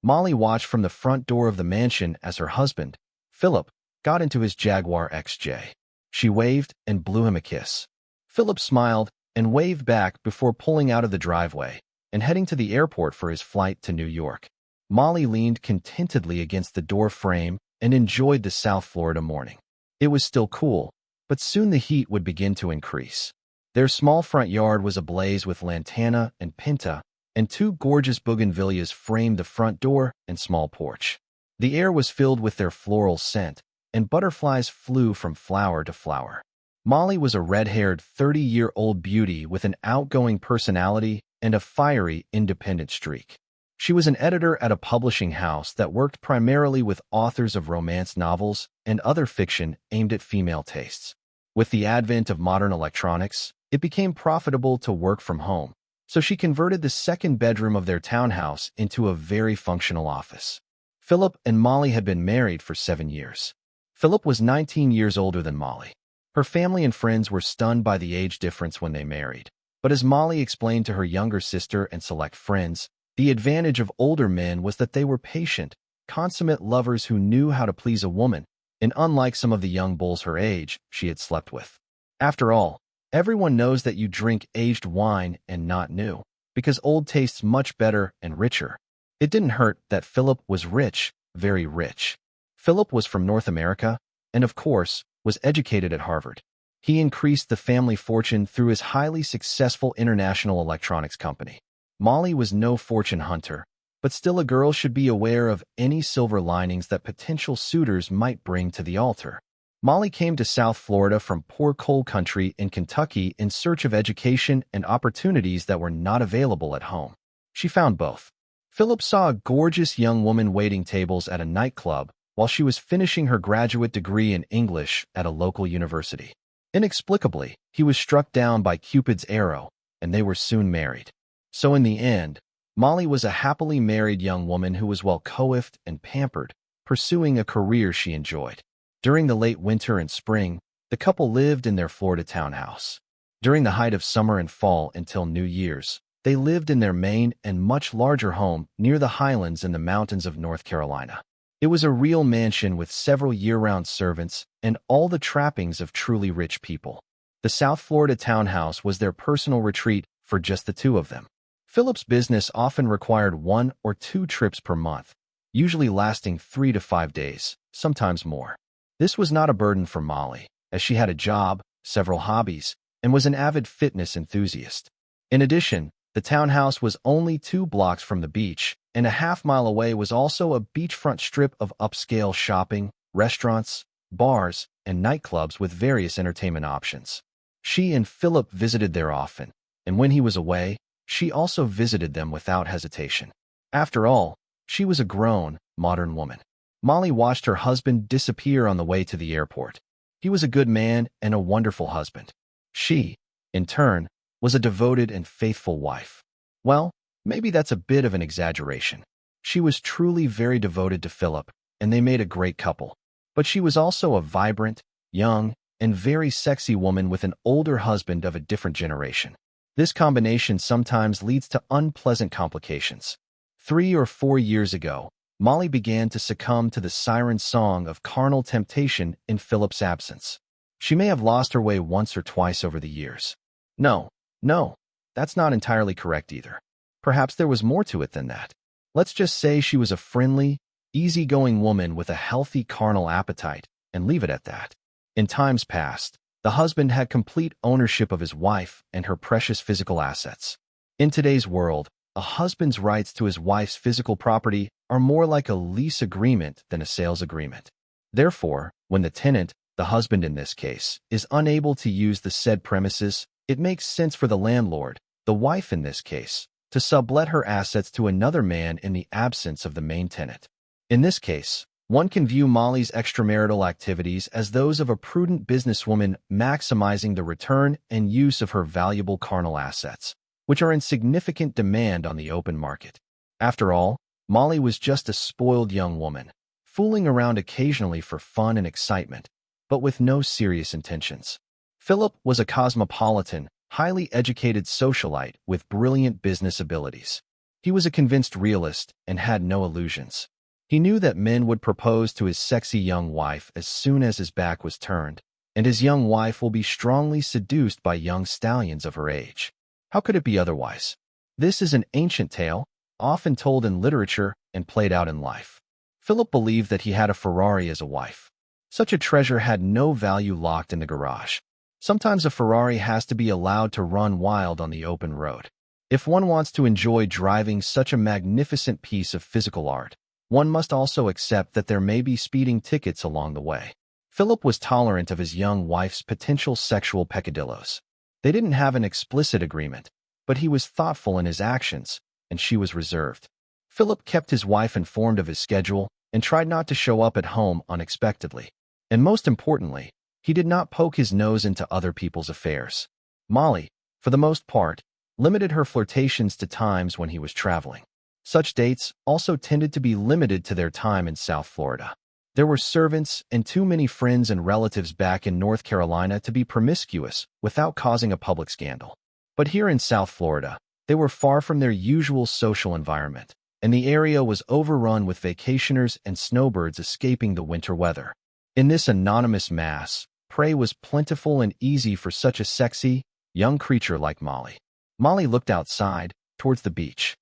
Molly watched from the front door of the mansion as her husband, Philip, got into his Jaguar XJ. She waved and blew him a kiss. Philip smiled and waved back before pulling out of the driveway and heading to the airport for his flight to New York. Molly leaned contentedly against the door frame and enjoyed the South Florida morning. It was still cool, but soon the heat would begin to increase. Their small front yard was ablaze with lantana and pinta, and two gorgeous bougainvilleas framed the front door and small porch. The air was filled with their floral scent, and butterflies flew from flower to flower. Molly was a red-haired 30-year-old beauty with an outgoing personality and a fiery, independent streak. She was an editor at a publishing house that worked primarily with authors of romance novels and other fiction aimed at female tastes. With the advent of modern electronics, it became profitable to work from home, so she converted the second bedroom of their townhouse into a very functional office. Philip and Molly had been married for 7 years. Philip was 19 years older than Molly. Her family and friends were stunned by the age difference when they married. But as Molly explained to her younger sister and select friends, the advantage of older men was that they were patient, consummate lovers who knew how to please a woman, and unlike some of the young bulls her age she had slept with. After all, everyone knows that you drink aged wine and not new, because old tastes much better and richer. It didn't hurt that Philip was rich, very rich. Philip was from North America, and of course, was educated at Harvard. He increased the family fortune through his highly successful international electronics company. Molly was no fortune hunter, but still a girl should be aware of any silver linings that potential suitors might bring to the altar. Molly came to South Florida from poor coal country in Kentucky in search of education and opportunities that were not available at home. She found both. Philip saw a gorgeous young woman waiting tables at a nightclub while she was finishing her graduate degree in English at a local university. Inexplicably, he was struck down by Cupid's arrow, and they were soon married. So in the end, Molly was a happily married young woman who was well coiffed and pampered, pursuing a career she enjoyed. During the late winter and spring, the couple lived in their Florida townhouse. During the height of summer and fall until New Year's, they lived in their main and much larger home near the highlands in the mountains of North Carolina. It was a real mansion with several year-round servants and all the trappings of truly rich people. The South Florida townhouse was their personal retreat for just the two of them. Philip's business often required 1 or 2 trips per month, usually lasting 3 to 5 days, sometimes more. This was not a burden for Molly, as she had a job, several hobbies, and was an avid fitness enthusiast. In addition, the townhouse was only 2 blocks from the beach, and a half-mile away was also a beachfront strip of upscale shopping, restaurants, bars, and nightclubs with various entertainment options. She and Philip visited there often, and when he was away, she also visited them without hesitation. After all, she was a grown, modern woman. Molly watched her husband disappear on the way to the airport. He was a good man and a wonderful husband. She, in turn, was a devoted and faithful wife. Well, maybe that's a bit of an exaggeration. She was truly very devoted to Philip, and they made a great couple. But she was also a vibrant, young, and very sexy woman with an older husband of a different generation. This combination sometimes leads to unpleasant complications. 3 or 4 years ago, Molly began to succumb to the siren song of carnal temptation in Philip's absence. She may have lost her way once or twice over the years. No, that's not entirely correct either. Perhaps there was more to it than that. Let's just say she was a friendly, easygoing woman with a healthy carnal appetite, and leave it at that. In times past, the husband had complete ownership of his wife and her precious physical assets. In today's world, a husband's rights to his wife's physical property are more like a lease agreement than a sales agreement. Therefore, when the tenant, the husband in this case, is unable to use the said premises, it makes sense for the landlord, the wife in this case, to sublet her assets to another man in the absence of the main tenant. In this case, one can view Molly's extramarital activities as those of a prudent businesswoman maximizing the return and use of her valuable carnal assets, which are in significant demand on the open market. After all, Molly was just a spoiled young woman, fooling around occasionally for fun and excitement, but with no serious intentions. Philip was a cosmopolitan, highly educated socialite with brilliant business abilities. He was a convinced realist and had no illusions. He knew that men would propose to his sexy young wife as soon as his back was turned, and his young wife will be strongly seduced by young stallions of her age. How could it be otherwise? This is an ancient tale, often told in literature and played out in life. Philip believed that he had a Ferrari as a wife. Such a treasure had no value locked in the garage. Sometimes a Ferrari has to be allowed to run wild on the open road. If one wants to enjoy driving such a magnificent piece of physical art, one must also accept that there may be speeding tickets along the way. Philip was tolerant of his young wife's potential sexual peccadillos. They didn't have an explicit agreement, but he was thoughtful in his actions, and she was reserved. Philip kept his wife informed of his schedule and tried not to show up at home unexpectedly. And most importantly, he did not poke his nose into other people's affairs. Molly, for the most part, limited her flirtations to times when he was traveling. Such dates also tended to be limited to their time in South Florida. There were servants and too many friends and relatives back in North Carolina to be promiscuous without causing a public scandal. But here in South Florida, they were far from their usual social environment, and the area was overrun with vacationers and snowbirds escaping the winter weather. In this anonymous mass, prey was plentiful and easy for such a sexy, young creature like Molly. Molly looked outside, towards the beach.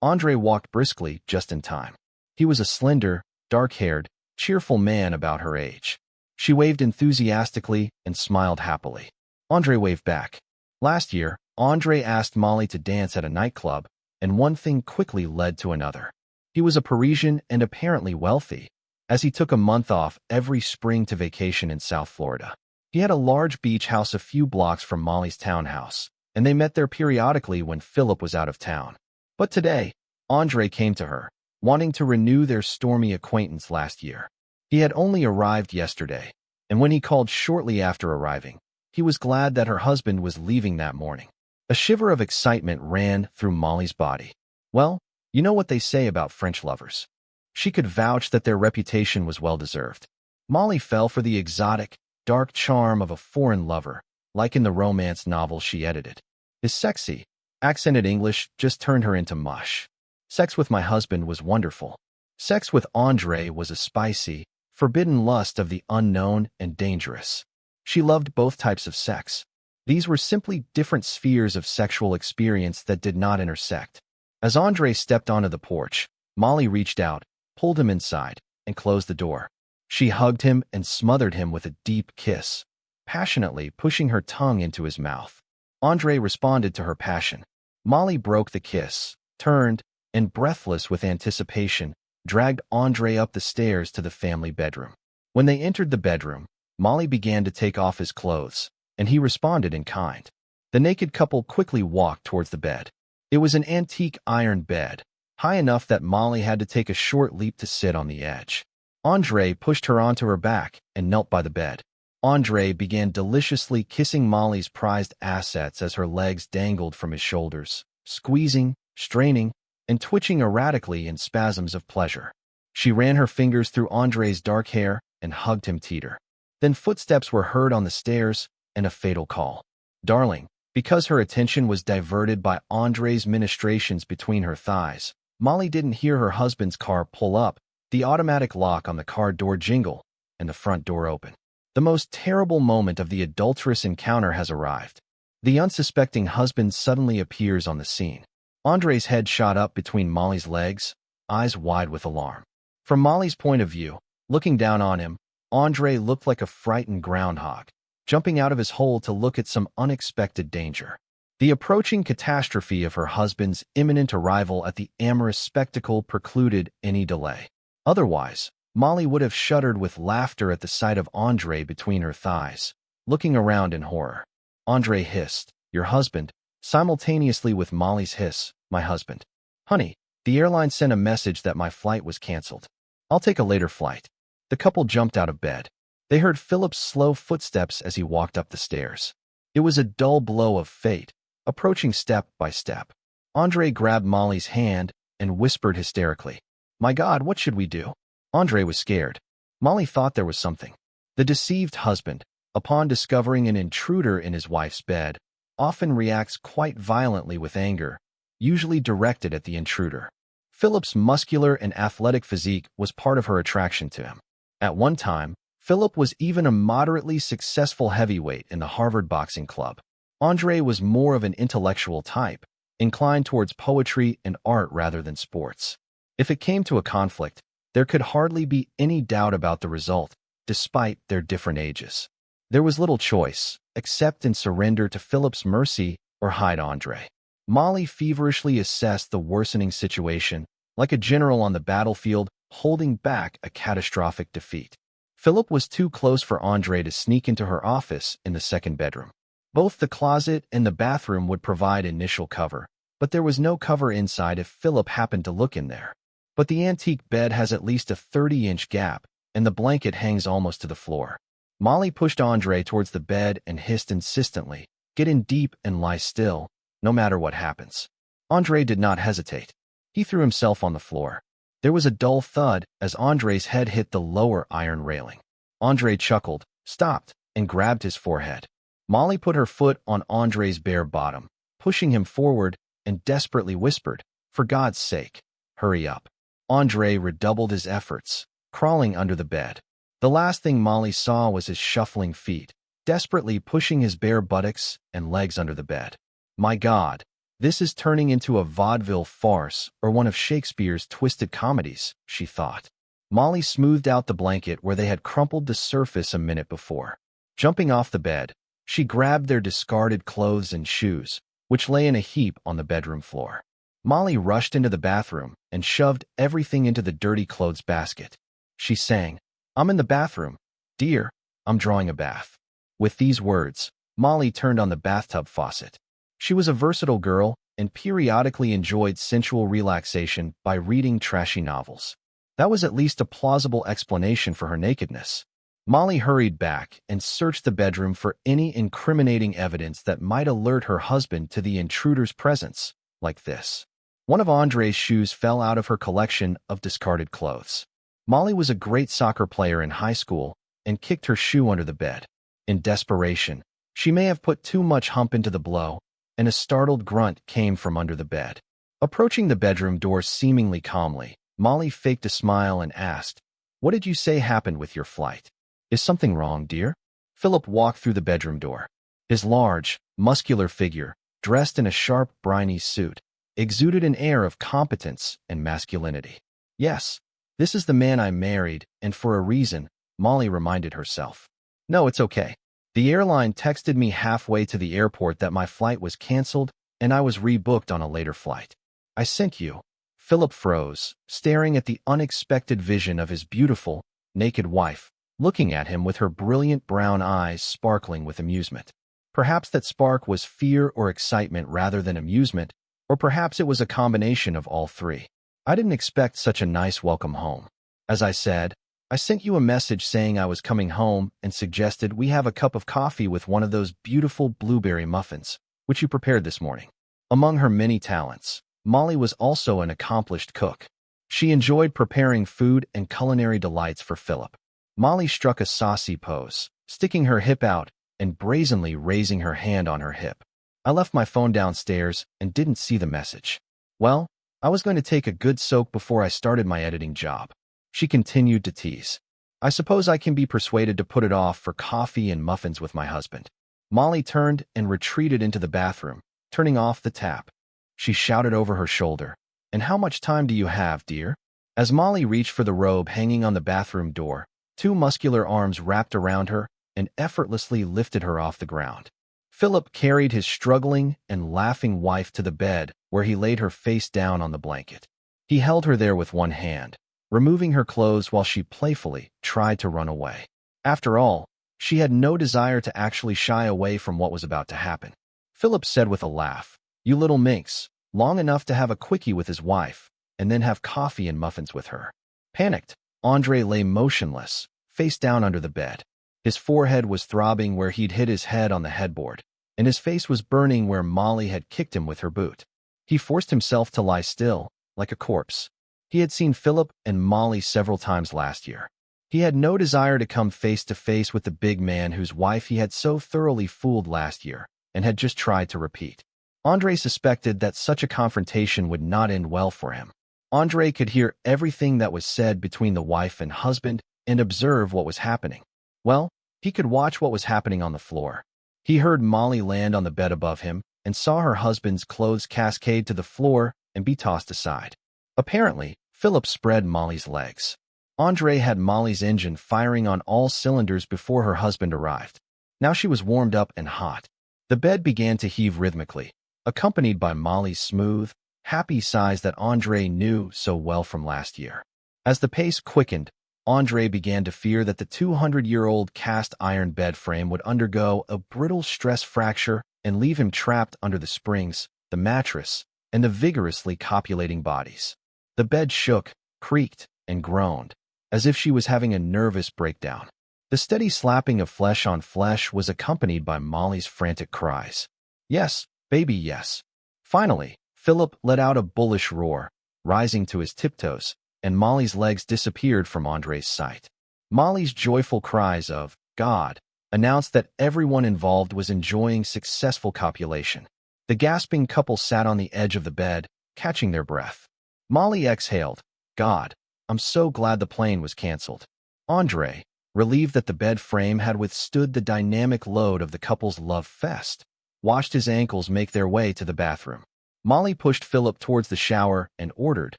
Andre walked briskly, just in time. He was a slender, dark-haired, cheerful man about her age. She waved enthusiastically and smiled happily. Andre waved back. Last year, Andre asked Molly to dance at a nightclub, and one thing quickly led to another. He was a Parisian and apparently wealthy, as he took a month off every spring to vacation in South Florida. He had a large beach house a few blocks from Molly's townhouse, and they met there periodically when Philip was out of town. But today, Andre came to her, wanting to renew their stormy acquaintance last year. He had only arrived yesterday, and when he called shortly after arriving, he was glad that her husband was leaving that morning. A shiver of excitement ran through Molly's body. Well, you know what they say about French lovers. She could vouch that their reputation was well-deserved. Molly fell for the exotic, dark charm of a foreign lover, like in the romance novel she edited. His sexy, accented English just turned her into mush. Sex with my husband was wonderful. Sex with Andre was a spicy, forbidden lust of the unknown and dangerous. She loved both types of sex. These were simply different spheres of sexual experience that did not intersect. As Andre stepped onto the porch, Molly reached out, pulled him inside, and closed the door. She hugged him and smothered him with a deep kiss, passionately pushing her tongue into his mouth. Andre responded to her passion. Molly broke the kiss, turned, and breathless with anticipation, dragged Andre up the stairs to the family bedroom. When they entered the bedroom, Molly began to take off his clothes, and he responded in kind. The naked couple quickly walked towards the bed. It was an antique iron bed, high enough that Molly had to take a short leap to sit on the edge. Andre pushed her onto her back and knelt by the bed. Andre began deliciously kissing Molly's prized assets as her legs dangled from his shoulders, squeezing, straining, and twitching erratically in spasms of pleasure. She ran her fingers through Andre's dark hair and hugged him tighter. Then footsteps were heard on the stairs and a fatal call. "Darling," because her attention was diverted by Andre's ministrations between her thighs, Molly didn't hear her husband's car pull up, the automatic lock on the car door jingle, and the front door open. The most terrible moment of the adulterous encounter has arrived. The unsuspecting husband suddenly appears on the scene. Andre's head shot up between Molly's legs, eyes wide with alarm. From Molly's point of view, looking down on him, Andre looked like a frightened groundhog, jumping out of his hole to look at some unexpected danger. The approaching catastrophe of her husband's imminent arrival at the amorous spectacle precluded any delay. Otherwise, Molly would have shuddered with laughter at the sight of Andre between her thighs, looking around in horror. Andre hissed, "Your husband," simultaneously with Molly's hiss, "My husband. Honey, the airline sent a message that my flight was canceled. I'll take a later flight." The couple jumped out of bed. They heard Philip's slow footsteps as he walked up the stairs. It was a dull blow of fate, approaching step by step. Andre grabbed Molly's hand and whispered hysterically, "My God, what should we do?" Andre was scared. Molly thought there was something. The deceived husband, upon discovering an intruder in his wife's bed, often reacts quite violently with anger, usually directed at the intruder. Philip's muscular and athletic physique was part of her attraction to him. At one time, Philip was even a moderately successful heavyweight in the Harvard Boxing Club. Andre was more of an intellectual type, inclined towards poetry and art rather than sports. If it came to a conflict, there could hardly be any doubt about the result, despite their different ages. There was little choice, accept and surrender to Philip's mercy or hide Andre. Molly feverishly assessed the worsening situation, like a general on the battlefield holding back a catastrophic defeat. Philip was too close for Andre to sneak into her office in the second bedroom. Both the closet and the bathroom would provide initial cover, but there was no cover inside if Philip happened to look in there. But the antique bed has at least a 30-inch gap, and the blanket hangs almost to the floor. Molly pushed Andre towards the bed and hissed insistently, "Get in deep and lie still, no matter what happens." Andre did not hesitate. He threw himself on the floor. There was a dull thud as Andre's head hit the lower iron railing. Andre chuckled, stopped, and grabbed his forehead. Molly put her foot on Andre's bare bottom, pushing him forward, and desperately whispered, "For God's sake, hurry up." Andre redoubled his efforts, crawling under the bed. The last thing Molly saw was his shuffling feet, desperately pushing his bare buttocks and legs under the bed. My God, this is turning into a vaudeville farce or one of Shakespeare's twisted comedies, she thought. Molly smoothed out the blanket where they had crumpled the surface a minute before. Jumping off the bed, she grabbed their discarded clothes and shoes, which lay in a heap on the bedroom floor. Molly rushed into the bathroom and shoved everything into the dirty clothes basket. She sang, "I'm in the bathroom. Dear, I'm drawing a bath." With these words, Molly turned on the bathtub faucet. She was a versatile girl and periodically enjoyed sensual relaxation by reading trashy novels. That was at least a plausible explanation for her nakedness. Molly hurried back and searched the bedroom for any incriminating evidence that might alert her husband to the intruder's presence, like this. One of Andre's shoes fell out of her collection of discarded clothes. Molly was a great soccer player in high school and kicked her shoe under the bed. In desperation, she may have put too much hump into the blow, and a startled grunt came from under the bed. Approaching the bedroom door seemingly calmly, Molly faked a smile and asked, "What did you say happened with your flight? Is something wrong, dear?" Philip walked through the bedroom door. His large, muscular figure, dressed in a sharp, briny suit, exuded an air of competence and masculinity. "Yes, this is the man I married, and for a reason," Molly reminded herself. "No, it's okay. The airline texted me halfway to the airport that my flight was canceled and I was rebooked on a later flight. I sent you." Philip froze, staring at the unexpected vision of his beautiful, naked wife, looking at him with her brilliant brown eyes sparkling with amusement. Perhaps that spark was fear or excitement rather than amusement, or perhaps it was a combination of all three. "I didn't expect such a nice welcome home. As I said, I sent you a message saying I was coming home and suggested we have a cup of coffee with one of those beautiful blueberry muffins, which you prepared this morning." Among her many talents, Molly was also an accomplished cook. She enjoyed preparing food and culinary delights for Philip. Molly struck a saucy pose, sticking her hip out and brazenly raising her hand on her hip. "I left my phone downstairs and didn't see the message. Well, I was going to take a good soak before I started my editing job." She continued to tease. "I suppose I can be persuaded to put it off for coffee and muffins with my husband." Molly turned and retreated into the bathroom, turning off the tap. She shouted over her shoulder, "And how much time do you have, dear?" As Molly reached for the robe hanging on the bathroom door, two muscular arms wrapped around her and effortlessly lifted her off the ground. Philip carried his struggling and laughing wife to the bed, where he laid her face down on the blanket. He held her there with one hand, removing her clothes while she playfully tried to run away. After all, she had no desire to actually shy away from what was about to happen. Philip said with a laugh, "You little minx, long enough to have a quickie with his wife, and then have coffee and muffins with her." Panicked, Andre lay motionless, face down under the bed. His forehead was throbbing where he'd hit his head on the headboard, and his face was burning where Molly had kicked him with her boot. He forced himself to lie still, like a corpse. He had seen Philip and Molly several times last year. He had no desire to come face to face with the big man whose wife he had so thoroughly fooled last year and had just tried to repeat. Andre suspected that such a confrontation would not end well for him. Andre could hear everything that was said between the wife and husband and observe what was happening. Well, he could watch what was happening on the floor. He heard Molly land on the bed above him and saw her husband's clothes cascade to the floor and be tossed aside. Apparently, Philip spread Molly's legs. Andre had Molly's engine firing on all cylinders before her husband arrived. Now she was warmed up and hot. The bed began to heave rhythmically, accompanied by Molly's smooth, happy sighs that Andre knew so well from last year. As the pace quickened, Andre began to fear that the 200-year-old cast-iron bed frame would undergo a brittle stress fracture and leave him trapped under the springs, the mattress, and the vigorously copulating bodies. The bed shook, creaked, and groaned, as if she was having a nervous breakdown. The steady slapping of flesh on flesh was accompanied by Molly's frantic cries. "Yes, baby, yes." Finally, Philip let out a bullish roar, rising to his tiptoes, and Molly's legs disappeared from Andre's sight. Molly's joyful cries of "God" announced that everyone involved was enjoying successful copulation. The gasping couple sat on the edge of the bed, catching their breath. Molly exhaled, "God, I'm so glad the plane was canceled." Andre, relieved that the bed frame had withstood the dynamic load of the couple's love fest, watched his ankles make their way to the bathroom. Molly pushed Philip towards the shower and ordered,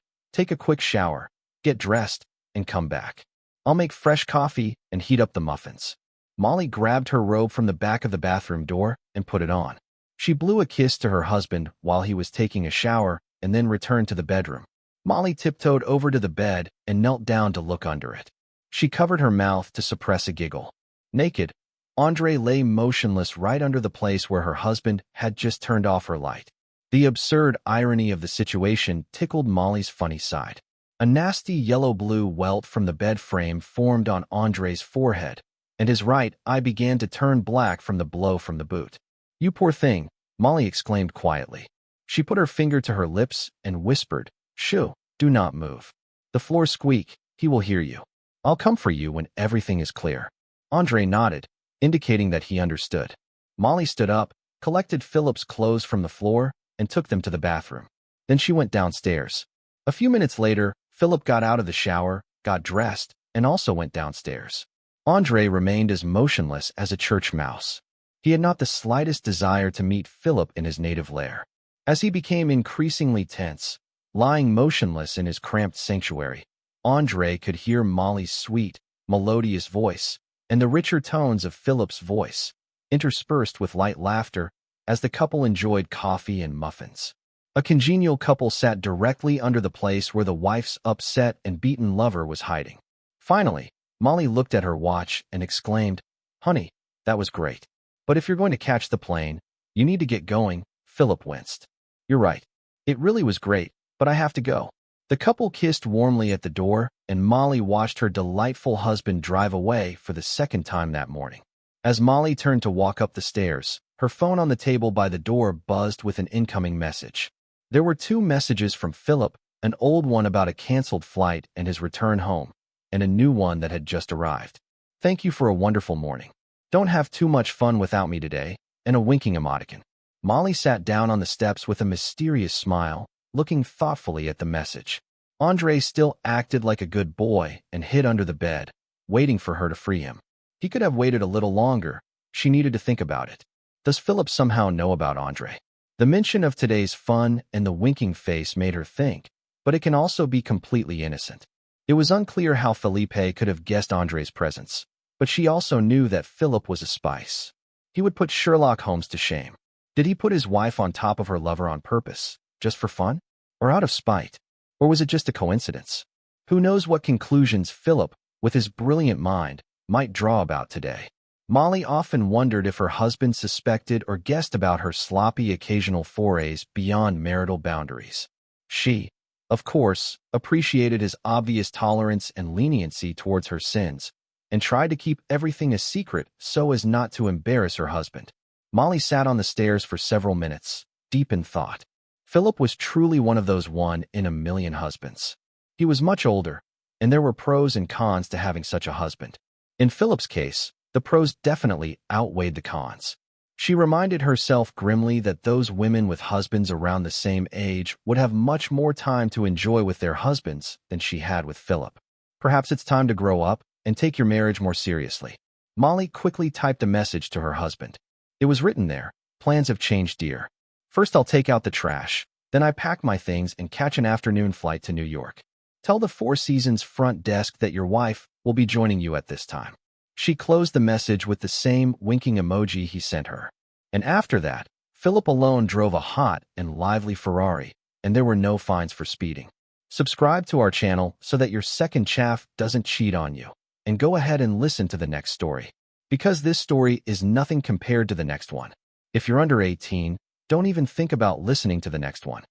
"Take a quick shower, get dressed, and come back. I'll make fresh coffee and heat up the muffins." Molly grabbed her robe from the back of the bathroom door and put it on. She blew a kiss to her husband while he was taking a shower and then returned to the bedroom. Molly tiptoed over to the bed and knelt down to look under it. She covered her mouth to suppress a giggle. Naked, Andre lay motionless right under the place where her husband had just turned off her light. The absurd irony of the situation tickled Molly's funny side. A nasty yellow-blue welt from the bed frame formed on Andre's forehead, and his right eye began to turn black from the blow from the boot. "You poor thing," Molly exclaimed quietly. She put her finger to her lips and whispered, "Shoo, do not move. The floor squeak, he will hear you. I'll come for you when everything is clear." Andre nodded, indicating that he understood. Molly stood up, collected Philip's clothes from the floor, and took them to the bathroom. Then she went downstairs. A few minutes later, Philip got out of the shower, got dressed, and also went downstairs. Andre remained as motionless as a church mouse. He had not the slightest desire to meet Philip in his native lair. As he became increasingly tense, lying motionless in his cramped sanctuary, Andre could hear Molly's sweet, melodious voice and the richer tones of Philip's voice, interspersed with light laughter as the couple enjoyed coffee and muffins. A congenial couple sat directly under the place where the wife's upset and beaten lover was hiding. Finally, Molly looked at her watch and exclaimed, "Honey, that was great. But if you're going to catch the plane, you need to get going." Philip winced. "You're right. It really was great, but I have to go." The couple kissed warmly at the door, and Molly watched her delightful husband drive away for the second time that morning. As Molly turned to walk up the stairs, her phone on the table by the door buzzed with an incoming message. There were two messages from Philip, an old one about a canceled flight and his return home, and a new one that had just arrived. "Thank you for a wonderful morning. Don't have too much fun without me today," and a winking emoticon. Molly sat down on the steps with a mysterious smile, looking thoughtfully at the message. Andre still acted like a good boy and hid under the bed, waiting for her to free him. He could have waited a little longer. She needed to think about it. Does Philip somehow know about Andre? The mention of today's fun and the winking face made her think, but it can also be completely innocent. It was unclear how Felipe could have guessed Andre's presence, but she also knew that Philip was a spice. He would put Sherlock Holmes to shame. Did he put his wife on top of her lover on purpose, just for fun? Or out of spite? Or was it just a coincidence? Who knows what conclusions Philip, with his brilliant mind, might draw about today? Molly often wondered if her husband suspected or guessed about her sloppy occasional forays beyond marital boundaries. She, of course, appreciated his obvious tolerance and leniency towards her sins, and tried to keep everything a secret so as not to embarrass her husband. Molly sat on the stairs for several minutes, deep in thought. Philip was truly one of those one-in-a-million husbands. He was much older, and there were pros and cons to having such a husband. In Philip's case, the pros definitely outweighed the cons. She reminded herself grimly that those women with husbands around the same age would have much more time to enjoy with their husbands than she had with Philip. Perhaps it's time to grow up and take your marriage more seriously. Molly quickly typed a message to her husband. It was written there, "Plans have changed, dear. First I'll take out the trash, then I pack my things and catch an afternoon flight to New York. Tell the Four Seasons front desk that your wife will be joining you at this time." She closed the message with the same winking emoji he sent her. And after that, Philip alone drove a hot and lively Ferrari, and there were no fines for speeding. Subscribe to our channel so that your second chaff doesn't cheat on you. And go ahead and listen to the next story, because this story is nothing compared to the next one. If you're under 18, don't even think about listening to the next one.